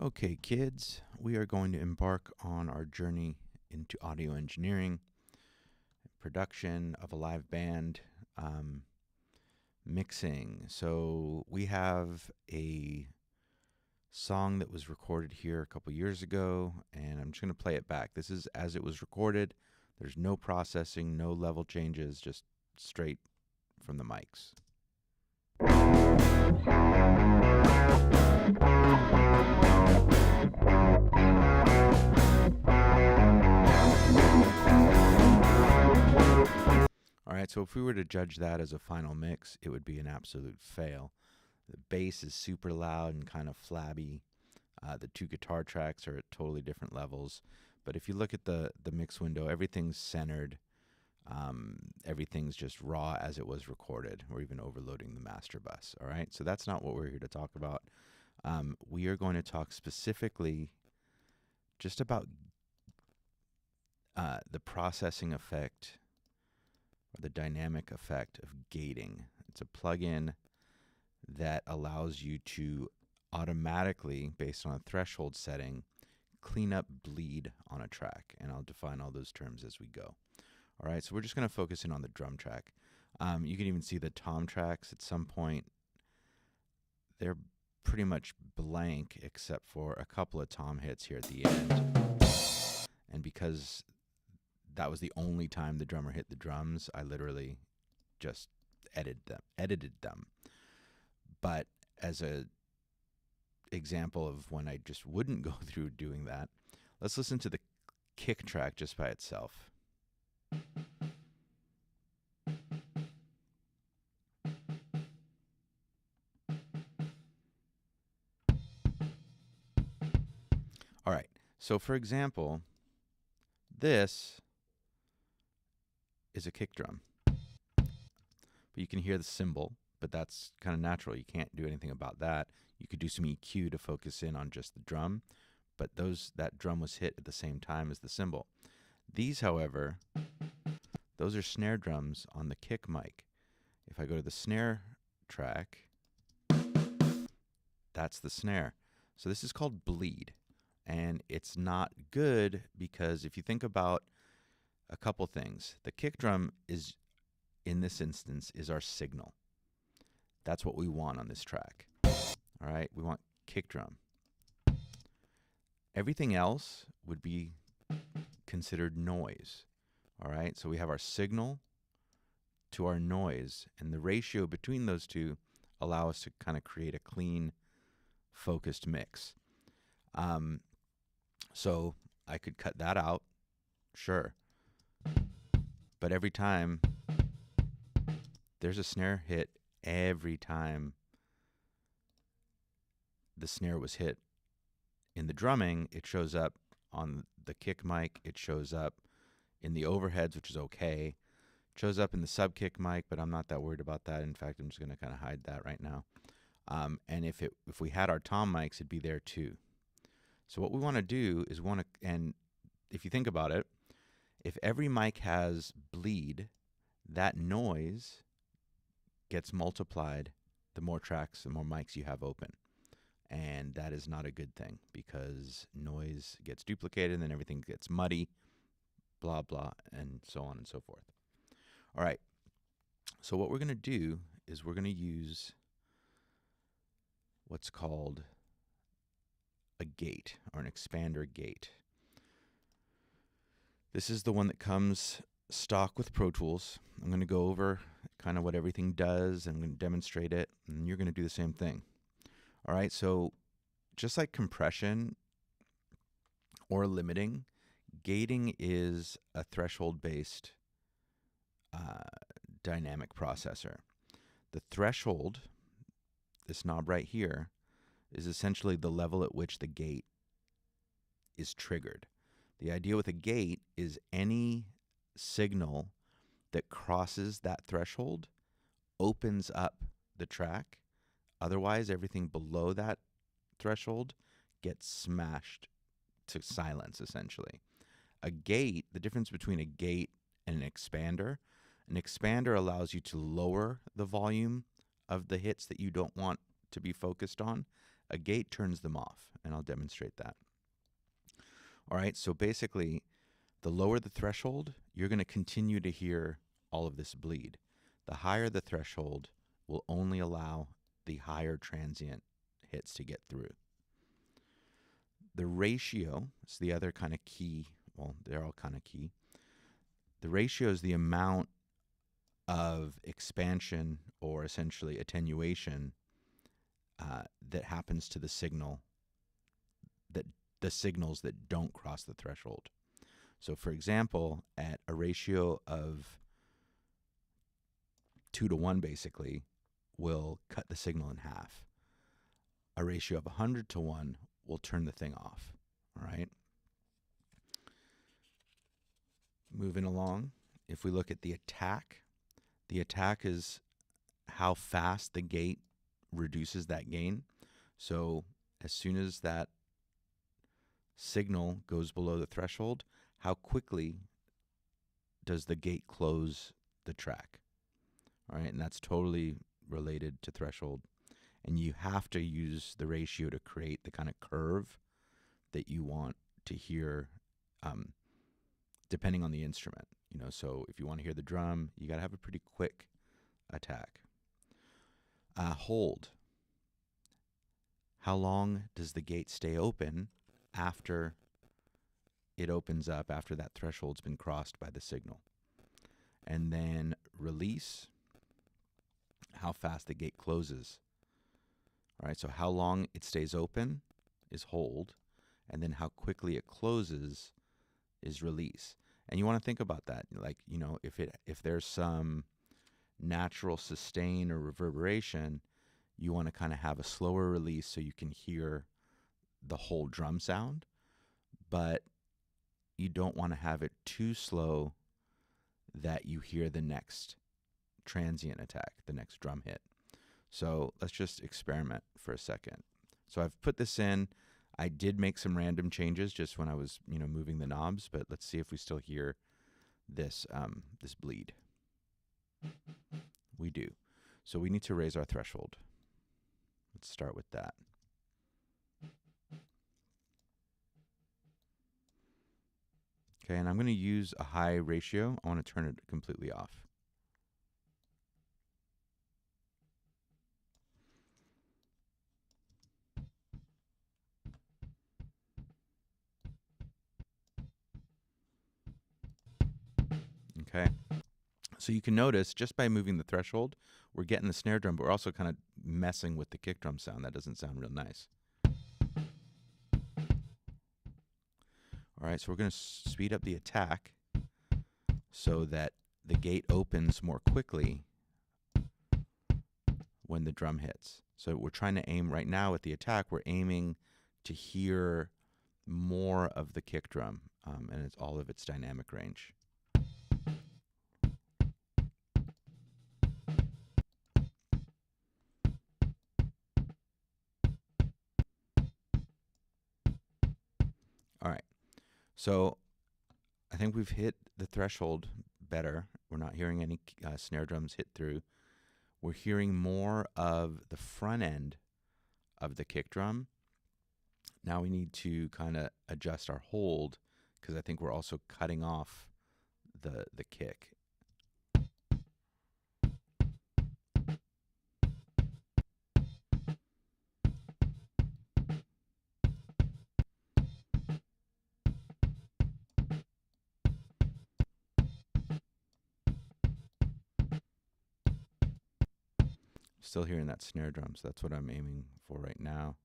Okay, kids, we are going to embark on our journey into audio engineering, production of a live band, mixing. So we have a song that was recorded here a couple years ago, and I'm just going to play it back. This is as it was recorded. There's no processing, no level changes, just straight from the mics. All right, so if we were to judge that as a final mix, it would be an absolute fail. The bass is super loud and kind of flabby. The two guitar tracks are at totally different levels. But if you look at the mix window, everything's centered. Everything's just raw as it was recorded. We're even overloading the master bus. All right, so that's not what we're here to talk about. We are going to talk specifically just about the processing effect or the dynamic effect of gating. It's a plugin that allows you to automatically, based on a threshold setting, clean up bleed on a track. And I'll define all those terms as we go. All right, so we're just going to focus in on the drum track. You can even see the tom tracks at some point. They're pretty much blank except for a couple of tom hits here at the end. And because that was the only time the drummer hit the drums, I literally just edited them. But as a example of when I just wouldn't go through doing that, let's listen to the kick track just by itself. All right, so for example, this is a kick drum. But you can hear the cymbal, but that's kind of natural. You can't do anything about that. You could do some EQ to focus in on just the drum, but that drum was hit at the same time as the cymbal. These, however, those are snare drums on the kick mic. If I go to the snare track, that's the snare. So this is called bleed, and it's not good because if you think about a couple things, the kick drum is, in this instance, is our signal. That's what we want on this track. All right, we want kick drum. Everything else would be considered noise. All right, so we have our signal to our noise, and the ratio between those two allow us to kind of create a clean, focused mix. So I could cut that out, sure. But every time, there's a snare hit every time the snare was hit. In the drumming, it shows up on the kick mic, it shows up in the overheads, which is okay. It shows up in the sub kick mic, but I'm not that worried about that. In fact, I'm just going to kind of hide that right now. And if we had our tom mics, it'd be there too. So what we want to do is and if you think about it, if every mic has bleed, that noise gets multiplied the more tracks, the more mics you have open. And that is not a good thing because noise gets duplicated and then everything gets muddy, blah, blah, and so on and so forth. All right. So what we're going to do is we're going to use what's called a gate or an expander gate. This is the one that comes stock with Pro Tools. I'm going to go over kind of what everything does. I'm going to demonstrate it, and you're going to do the same thing. All right, so just like compression or limiting, gating is a threshold-based dynamic processor. The threshold, this knob right here, is essentially the level at which the gate is triggered. The idea with a gate is any signal that crosses that threshold opens up the track. Otherwise, everything below that threshold gets smashed to silence, essentially. A gate, the difference between a gate and an expander allows you to lower the volume of the hits that you don't want to be focused on. A gate turns them off, and I'll demonstrate that. All right, so basically, the lower the threshold, you're going to continue to hear all of this bleed. The higher the threshold will only allow the higher transient hits to get through. The ratio is the other kind of key. Well, they're all kind of key. The ratio is the amount of expansion or essentially attenuation that happens to the signal, that the signals that don't cross the threshold. So for example, at a ratio of 2:1 basically, will cut the signal in half. A ratio of 100:1 will turn the thing off. All right. Moving along, if we look at the attack is how fast the gate reduces that gain. So as soon as that signal goes below the threshold, how quickly does the gate close the track? All right, and that's totally related to threshold. And you have to use the ratio to create the kind of curve that you want to hear, depending on the instrument. You know, so if you want to hear the drum, you got to have a pretty quick attack. Hold. How long does the gate stay open after it opens up, after that threshold's been crossed by the signal? And then release. How fast the gate closes. All right, so how long it stays open is hold, and then how quickly it closes is release. And you want to think about that, like, you know, if there's some natural sustain or reverberation, you want to kind of have a slower release so you can hear the whole drum sound, but you don't want to have it too slow that you hear the next transient attack, the next drum hit. So let's just experiment for a second. So I've put this in. I did make some random changes just when I was, you know, moving the knobs, but let's see if we still hear this this bleed. We do. So we need to raise our threshold. Let's start with that. Okay, and I'm going to use a high ratio. I want to turn it completely off. Okay, so you can notice just by moving the threshold, we're getting the snare drum, but we're also kind of messing with the kick drum sound. That doesn't sound real nice. All right, so we're going to speed up the attack so that the gate opens more quickly when the drum hits. So we're trying to aim right now at the attack. We're aiming to hear more of the kick drum and it's all of its dynamic range. All right, so I think we've hit the threshold better. We're not hearing any snare drums hit through. We're hearing more of the front end of the kick drum. Now we need to kind of adjust our hold because I think we're also cutting off the kick. Still hearing that snare drum, so that's what I'm aiming for right now.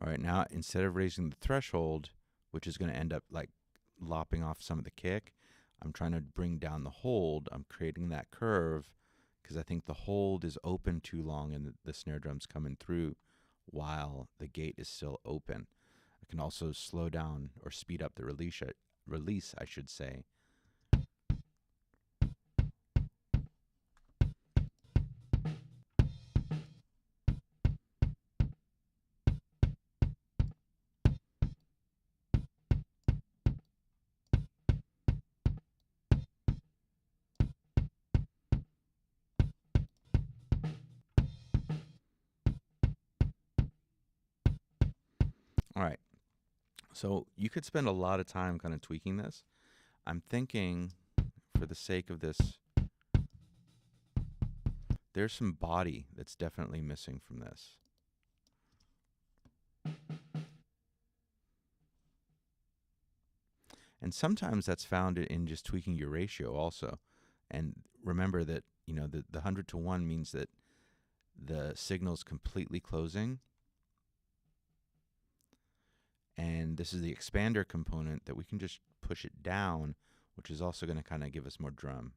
All right, now instead of raising the threshold, which is going to end up like lopping off some of the kick, I'm trying to bring down the hold. I'm creating that curve because I think the hold is open too long and the snare drum's coming through while the gate is still open. I can also slow down or speed up the release, I should say. So you could spend a lot of time kind of tweaking this. I'm thinking, for the sake of this, there's some body that's definitely missing from this. And sometimes that's found in just tweaking your ratio also. And remember that, you know, the 100-to-1 means that the signal's completely closing. And this is the expander component that we can just push it down, which is also going to kind of give us more drum.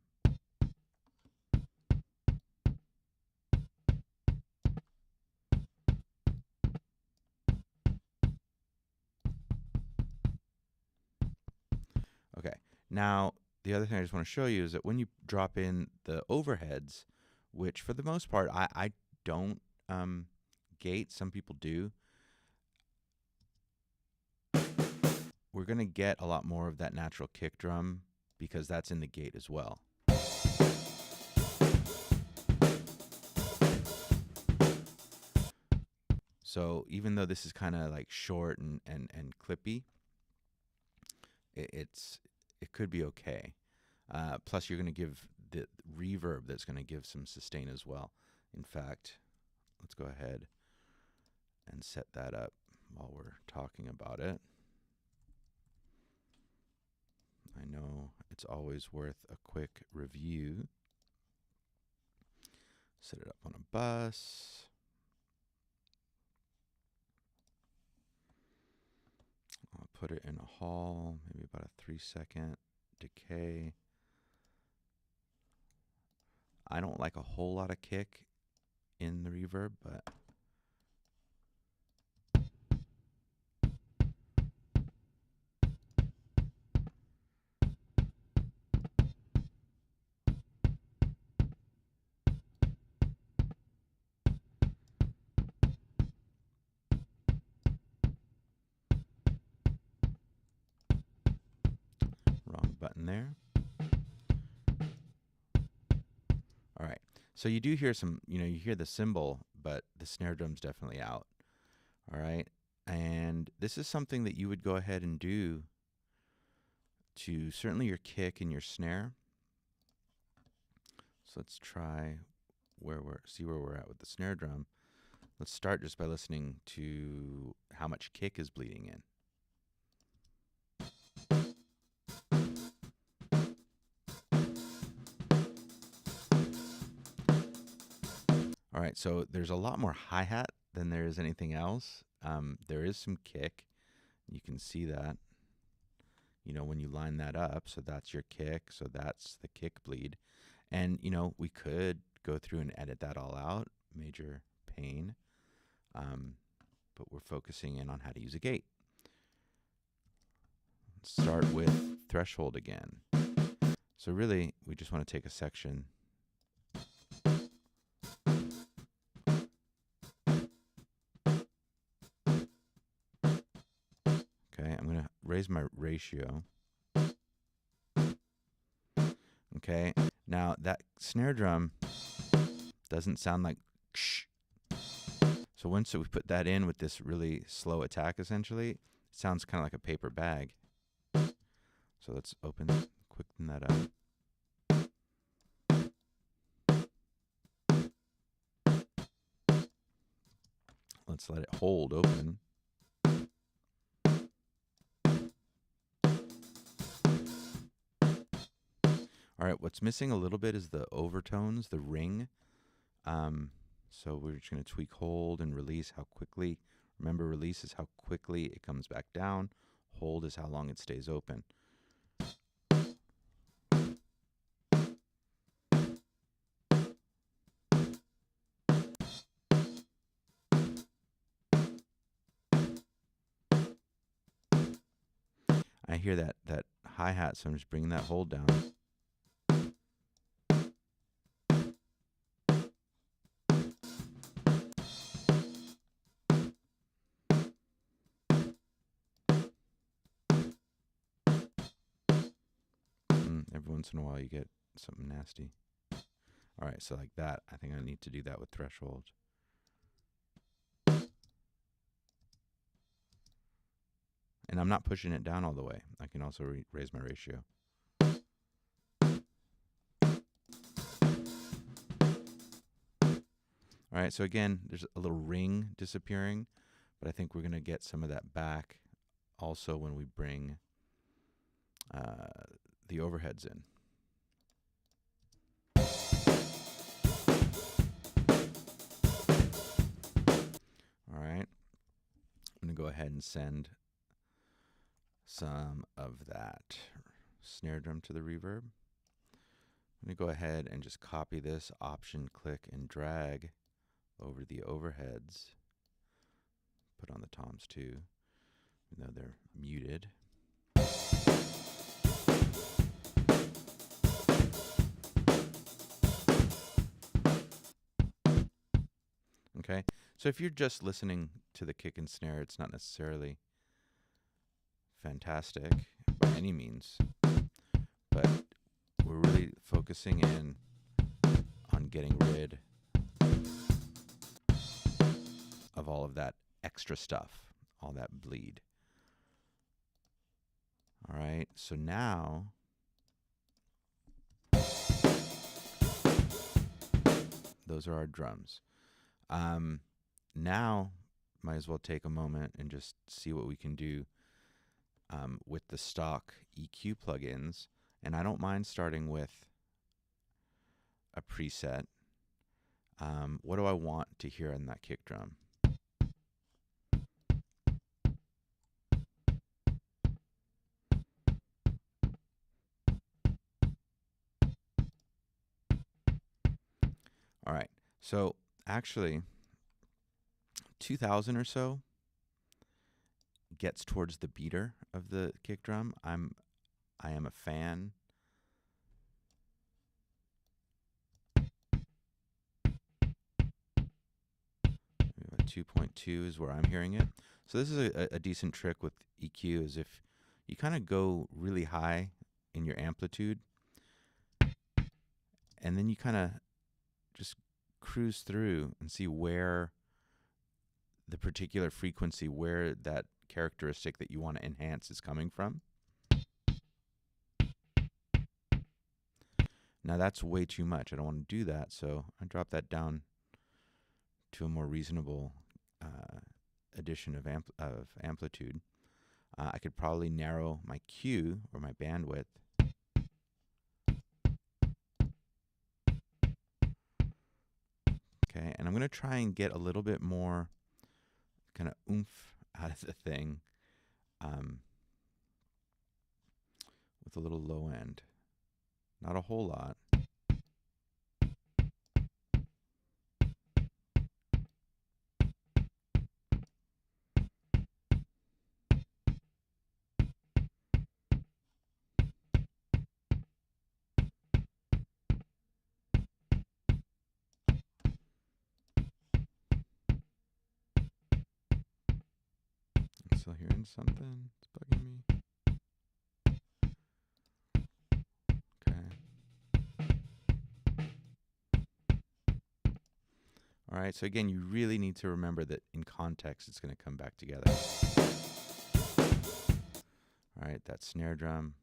Okay, now the other thing I just want to show you is that when you drop in the overheads, which for the most part I don't gate, some people do, we're going to get a lot more of that natural kick drum because that's in the gate as well. So even though this is kind of like short and clippy, it could be okay. Plus you're going to give the reverb that's going to give some sustain as well. In fact, let's go ahead and set that up while we're talking about it. I know it's always worth a quick review. Set it up on a bus. I'll put it in a hall, maybe about a 3-second decay. I don't like a whole lot of kick in the reverb, but wrong button there. All right, so you do hear some, you know, you hear the cymbal, but the snare drum's definitely out. All right, and this is something that you would go ahead and do to certainly your kick and your snare. So let's try see where we're at with the snare drum. Let's start just by listening to how much kick is bleeding in. All right, so there's a lot more hi-hat than there is anything else. There is some kick. You can see that, you know, when you line that up. So that's your kick. So that's the kick bleed. And, you know, we could go through and edit that all out. Major pain. But we're focusing in on how to use a gate. Let's start with threshold again. So really, we just want to take a section. Okay, I'm going to raise my ratio. Okay, now that snare drum doesn't sound like shh. So once we put that in with this really slow attack, essentially, it sounds kind of like a paper bag. So let's quicken that up. Let's let it hold open. All right, what's missing a little bit is the overtones, the ring. So we're just going to tweak hold and release how quickly. Remember, release is how quickly it comes back down. Hold is how long it stays open. I hear that hi-hat, so I'm just bringing that hold down. Every once in a while you get something nasty. All right, so like that, I think I need to do that with threshold. And I'm not pushing it down all the way. I can also raise my ratio. All right, so again, there's a little ring disappearing, but I think we're going to get some of that back also when we bring the overheads in. All right, I'm going to go ahead and send some of that snare drum to the reverb. I'm going to go ahead and just copy this, option click and drag over the overheads. Put on the toms too, even though they're muted. Okay, so if you're just listening to the kick and snare, it's not necessarily fantastic by any means, but we're really focusing in on getting rid of all of that extra stuff, all that bleed. All right, so now those are our drums. Now, might as well take a moment and just see what we can do with the stock EQ plugins. And I don't mind starting with a preset. What do I want to hear in that kick drum? All right, so actually 2000 or so gets towards the beater of the kick drum. I am a fan. 2.2 is where I'm hearing it. So this is a decent trick with EQ, is if you kind of go really high in your amplitude and then you kind of just cruise through and see where the particular frequency, where that characteristic that you want to enhance is coming from. Now that's way too much. I don't want to do that, so I drop that down to a more reasonable addition of amplitude. I could probably narrow my Q or my bandwidth. Okay, and I'm going to try and get a little bit more kind of oomph out of the thing with a little low end. Not a whole lot. I'm still hearing something. It's bugging me. All right, so again, you really need to remember that in context, it's going to come back together. All right, that snare drum,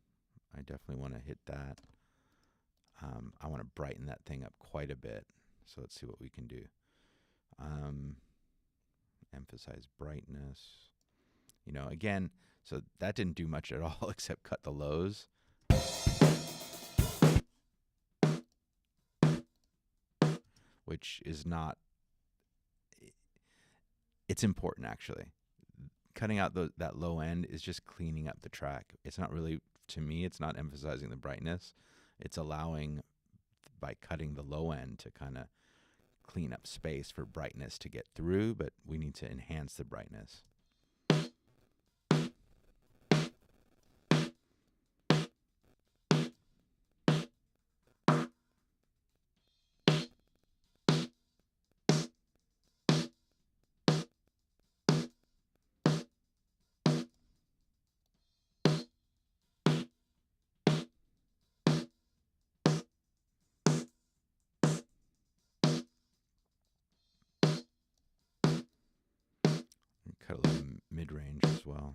I definitely want to hit that. I want to brighten that thing up quite a bit. So let's see what we can do. Emphasize brightness. You know, again, so that didn't do much at all except cut the lows. Which is not, it's important actually. Cutting out that low end is just cleaning up the track. It's not really, to me, it's not emphasizing the brightness. It's allowing, by cutting the low end, to kind of clean up space for brightness to get through, but we need to enhance the brightness. Cut a little mid-range as well.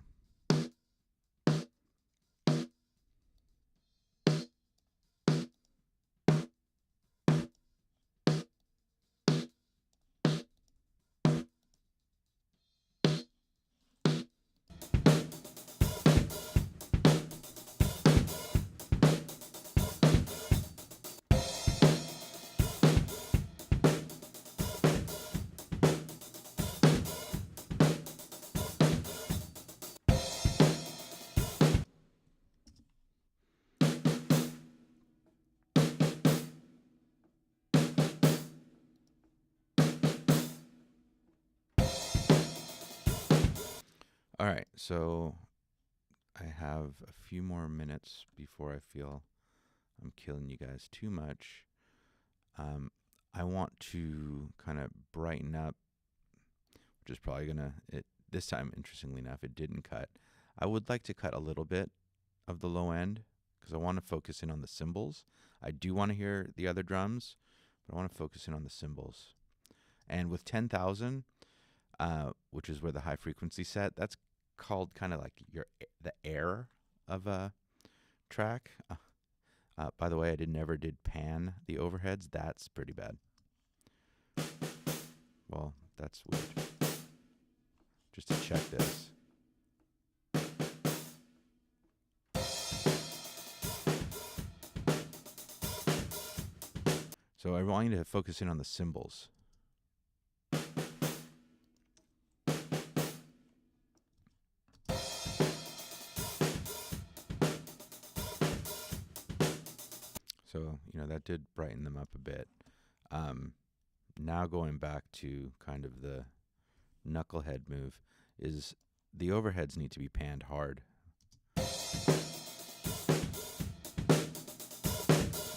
All right, so I have a few more minutes before I feel I'm killing you guys too much. I want to kind of brighten up, which is probably this time, interestingly enough, it didn't cut. I would like to cut a little bit of the low end because I want to focus in on the cymbals. I do want to hear the other drums, but I want to focus in on the cymbals. And with 10,000, which is where the high frequency set, that's called kind of like the air of a track. By the way, I never did pan the overheads. That's pretty bad. Well, that's weird. Just to check this. So I want you to focus in on the cymbals. So, that did brighten them up a bit. Now going back to kind of the knucklehead move is the overheads need to be panned hard.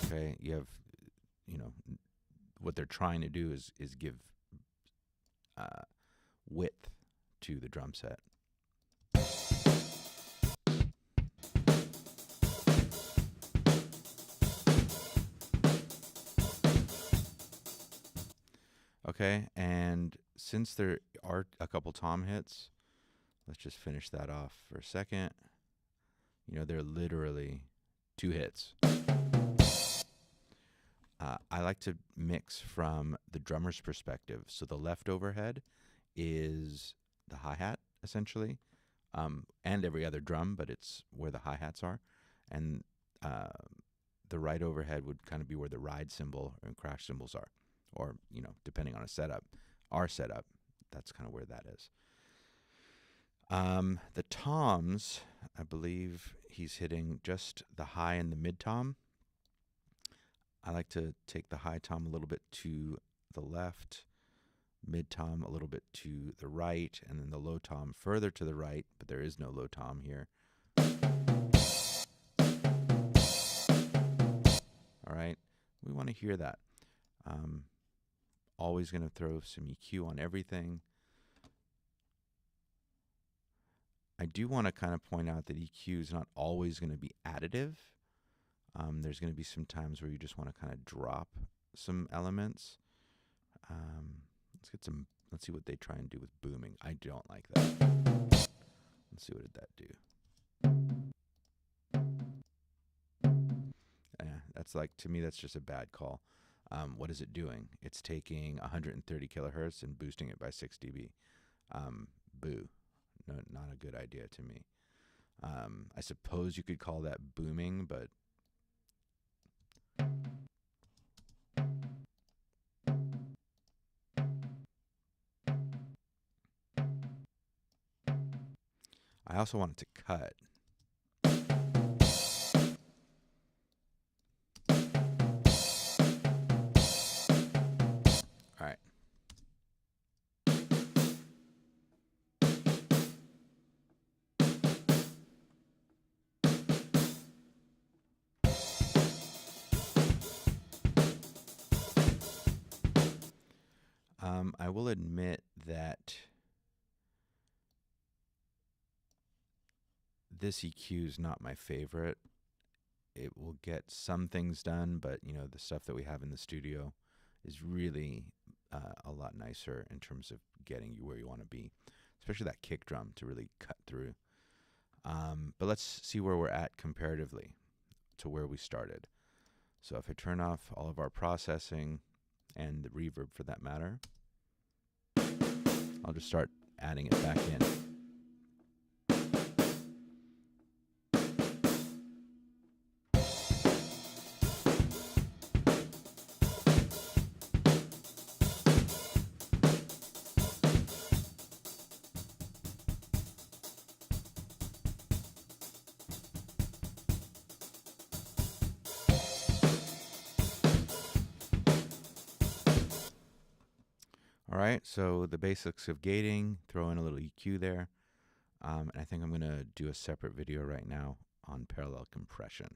Okay, you have, what they're trying to do is give width to the drum set. Okay, and since there are a couple tom hits, let's just finish that off for a second. They're literally 2 hits. I like to mix from the drummer's perspective. So the left overhead is the hi-hat, essentially, and every other drum, but it's where the hi-hats are. And the right overhead would kind of be where the ride cymbal and crash cymbals are. Or, depending on a setup, our setup, that's kind of where that is. The toms, I believe he's hitting just the high and the mid tom. I like to take the high tom a little bit to the left, mid tom a little bit to the right, and then the low tom further to the right, but there is no low tom here. All right, we want to hear that. Always going to throw some EQ on everything. I do want to kind of point out that EQ is not always going to be additive. There's going to be some times where you just want to kind of drop some elements. Let's see what they try and do with booming. I don't like that. Let's see, what did that do? That's like, to me, that's just a bad call. What is it doing? It's taking 130 kilohertz and boosting it by 6 dB. Boo. No, not a good idea to me. I suppose you could call that booming, but I also want it to cut. All right. I will admit that this EQ is not my favorite. It will get some things done, but the stuff that we have in the studio is really a lot nicer in terms of getting you where you want to be, especially that kick drum to really cut through. But let's see where we're at comparatively to where we started. So if I turn off all of our processing and the reverb for that matter, I'll just start adding it back in. All right, so the basics of gating, throw in a little EQ there. And I think I'm going to do a separate video right now on parallel compression.